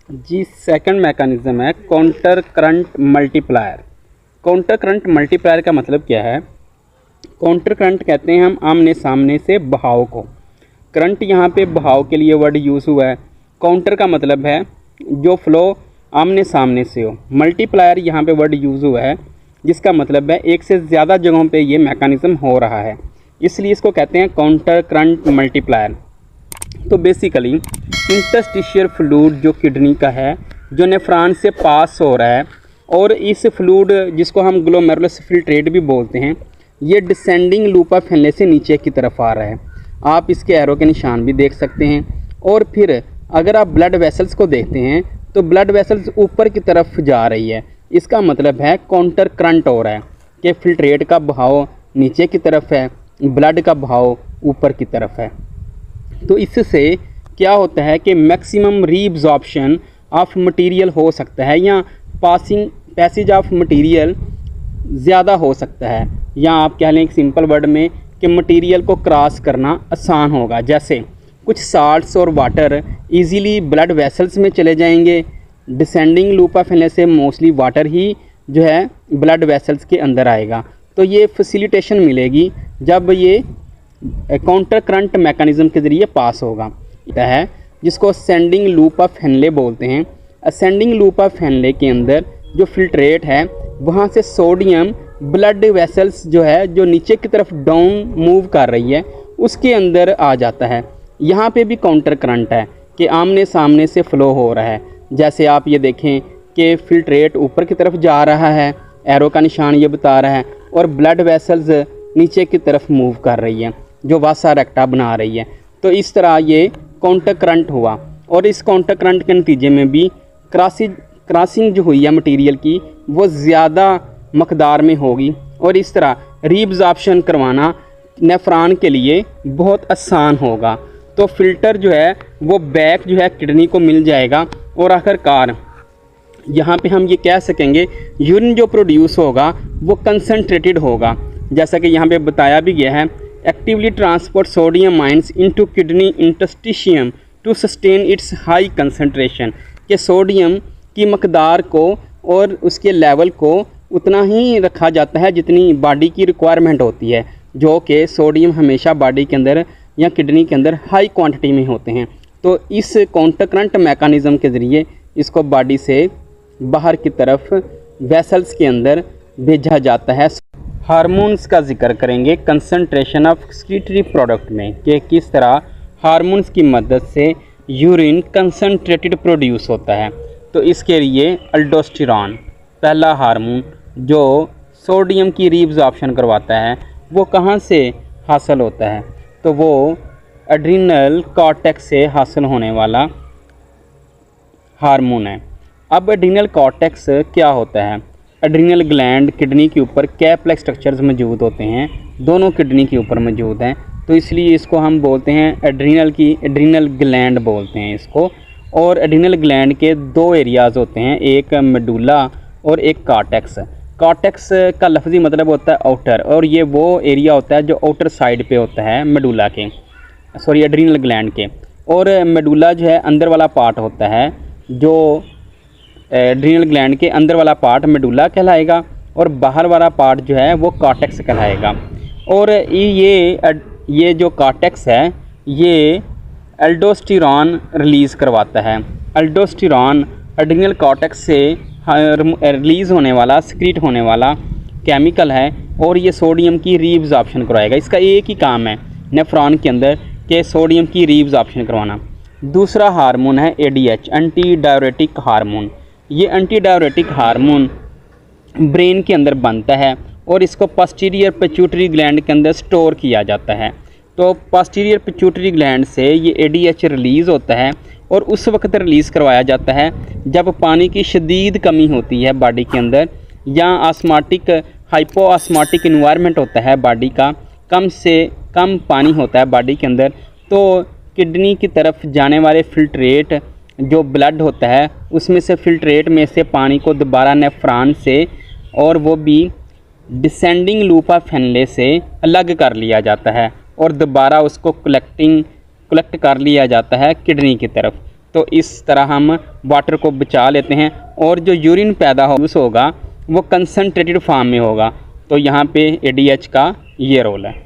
जी second mechanism है counter current multiplier. Counter current multiplier का मतलब क्या है? काउंटर करंट कहते हैं हम आमने सामने से बहाव को। करंट यहाँ पे बहाव के लिए वर्ड यूज़ हुआ है। काउंटर का मतलब है जो फ्लो आमने सामने से हो। मल्टीप्लायर यहाँ पे वर्ड यूज़ हुआ है जिसका मतलब है एक से ज़्यादा जगहों पे ये मैकेनिज़्म हो रहा है, इसलिए इसको कहते हैं काउंटर करंट मल्टीप्लायर। तो बेसिकली इंटरस्टिशियल फ्लूइड जो किडनी का है, जो नेफ्रॉन से पास हो रहा है, और इस फ्लूइड जिसको हम ग्लोमेरुलस फिल्ट्रेट भी बोलते हैं, ये डिसेंडिंग लूप ऑफ फैनले से नीचे की तरफ आ रहा है। आप इसके एरो के निशान भी देख सकते हैं। और फिर अगर आप ब्लड वेसल्स को देखते हैं तो ब्लड वेसल्स ऊपर की तरफ जा रही है। इसका मतलब है काउंटर करंट हो रहा है कि फिल्ट्रेट का बहाव नीचे की तरफ है, ब्लड का बहाव ऊपर की तरफ है। तो इससे क्या होता है कि मैक्सिमम रीअब्जॉर्प्शन ऑफ मटेरियल हो सकता है, या पैसेज ऑफ मटेरियल ज़्यादा हो सकता है, या आप कह लें एक सिंपल वर्ड में कि मटेरियल को क्रॉस करना आसान होगा। जैसे कुछ साल्ट्स और वाटर इजीली ब्लड वेसल्स में चले जाएंगे। डिसेंडिंग लूप ऑफ फैनले से मोस्टली वाटर ही जो है ब्लड वेसल्स के अंदर आएगा। तो ये फैसिलिटेशन मिलेगी जब ये काउंटर करंट मैकेनिज्म के ज़रिए पास होगा है, जिसको असेंडिंग लूप ऑफ फैनले बोलते हैं। असेंडिंग लूप ऑफ फैनले के अंदर जो फिल्ट्रेट है वहाँ से सोडियम ब्लड वेसल्स जो है जो नीचे की तरफ डाउन मूव कर रही है उसके अंदर आ जाता है। यहाँ पे भी काउंटर करंट है कि आमने सामने से फ़्लो हो रहा है। जैसे आप ये देखें कि फिल्ट्रेट ऊपर की तरफ जा रहा है, एरो का निशान ये बता रहा है, और ब्लड वेसल्स नीचे की तरफ मूव कर रही है जो वासा रेक्टा बना रही है। तो इस तरह ये काउंटर करंट हुआ, और इस काउंटर करंट के नतीजे में भी क्रॉसिंग जो हुई है मटेरियल की वो ज़्यादा मकदार में होगी, और इस तरह रीअब्जॉर्प्शन करवाना नेफ्रॉन के लिए बहुत आसान होगा। तो फिल्टर जो है वो बैक जो है किडनी को मिल जाएगा, और आखिरकार यहाँ पे हम ये कह सकेंगे यूरिन जो प्रोड्यूस होगा वो कंसनट्रेटेड होगा। जैसा कि यहाँ पे बताया भी गया है, actively transport sodium ions into kidney interstitium to sustain its high concentration, कि सोडियम की मकदार को और उसके लेवल को उतना ही रखा जाता है जितनी बॉडी की रिक्वायरमेंट होती है, जो कि सोडियम हमेशा बॉडी के अंदर या किडनी के अंदर हाई क्वांटिटी में होते हैं। तो इस काउंटर करंट मैकेनिज्म के ज़रिए इसको बॉडी से बाहर की तरफ वेसल्स के अंदर भेजा जाता है। हार्मोन्स का जिक्र करेंगे कंसंट्रेशन ऑफ एक्सक्रीटरी प्रोडक्ट में, कि किस तरह हार्मोन्स की मदद से यूरिन कंसंट्रेटेड प्रोड्यूस होता है। तो इसके लिए अल्डोस्टेरॉन पहला हार्मोन जो सोडियम की रीअब्जॉर्प्शन करवाता है वो कहाँ से हासिल होता है? तो वो एड्रिनल कॉर्टेक्स से हासिल होने वाला हार्मोन है। अब एड्रिनल कॉर्टेक्स क्या होता है? एड्रिनल ग्लैंड किडनी के ऊपर कैप लाइक स्ट्रक्चर्स मौजूद होते हैं, दोनों किडनी के ऊपर मौजूद हैं, तो इसलिए इसको हम बोलते हैं एड्रिनल ग्लैंड बोलते हैं इसको। और एड्रिनल ग्लैंड के दो एरियाज़ होते हैं, एक मेडुला और एक कॉर्टेक्स। कॉर्टेक्स का लफ्ज़ी मतलब होता है आउटर, और ये वो एरिया होता है जो आउटर साइड पे होता है मेडुला के, सॉरी एड्रिनल ग्लैंड के। और मेडुला जो है अंदर वाला पार्ट होता है, जो एड्रिनल ग्लैंड के अंदर वाला पार्ट मेडुला कहलाएगा, और बाहर वाला पार्ट जो है वो कॉर्टेक्स कहलाएगा। और ये जो कॉर्टेक्स है ये एल्डोस्टेरॉन रिलीज़ करवाता है। एल्डोस्टेरॉन एड्रिनल कॉर्टेक्स से रिलीज़ होने वाला, सिक्रीट होने वाला केमिकल है, और ये सोडियम की रीअब्जॉर्प्शन करवाएगा। इसका एक ही काम है नेफ्रॉन के अंदर कि सोडियम की रीअब्जॉर्प्शन करवाना। दूसरा हार्मोन है एडीएच, एंटी डायरेटिक हार्मोन। ये एंटी डायरेटिक हार्मोन ब्रेन के अंदर बनता है, और इसको पोस्टीरियर पिट्यूटरी ग्लैंड के अंदर स्टोर किया जाता है। तो पोस्टीरियर पिट्यूटरी ग्लैंड से ये एडीएच रिलीज़ होता है, और उस वक्त रिलीज़ करवाया जाता है जब पानी की शदीद कमी होती है बॉडी के अंदर, या आस्माटिक हाइपोआस्माटिक इन्वायरमेंट होता है बॉडी का, कम से कम पानी होता है बॉडी के अंदर। तो किडनी की तरफ जाने वाले फिल्ट्रेट जो ब्लड होता है उसमें से फिल्ट्रेट में से पानी को दोबारा नेफ्रॉन से, और वो भी डिसेंडिंग लूप ऑफ फैनले से अलग कर लिया जाता है, और दोबारा उसको कलेक्ट कर लिया जाता है किडनी की तरफ। तो इस तरह हम वाटर को बचा लेते हैं और जो यूरिन पैदा होगा वो कंसनट्रेटेड फॉर्म में होगा। तो यहाँ पे ADH का ये रोल है।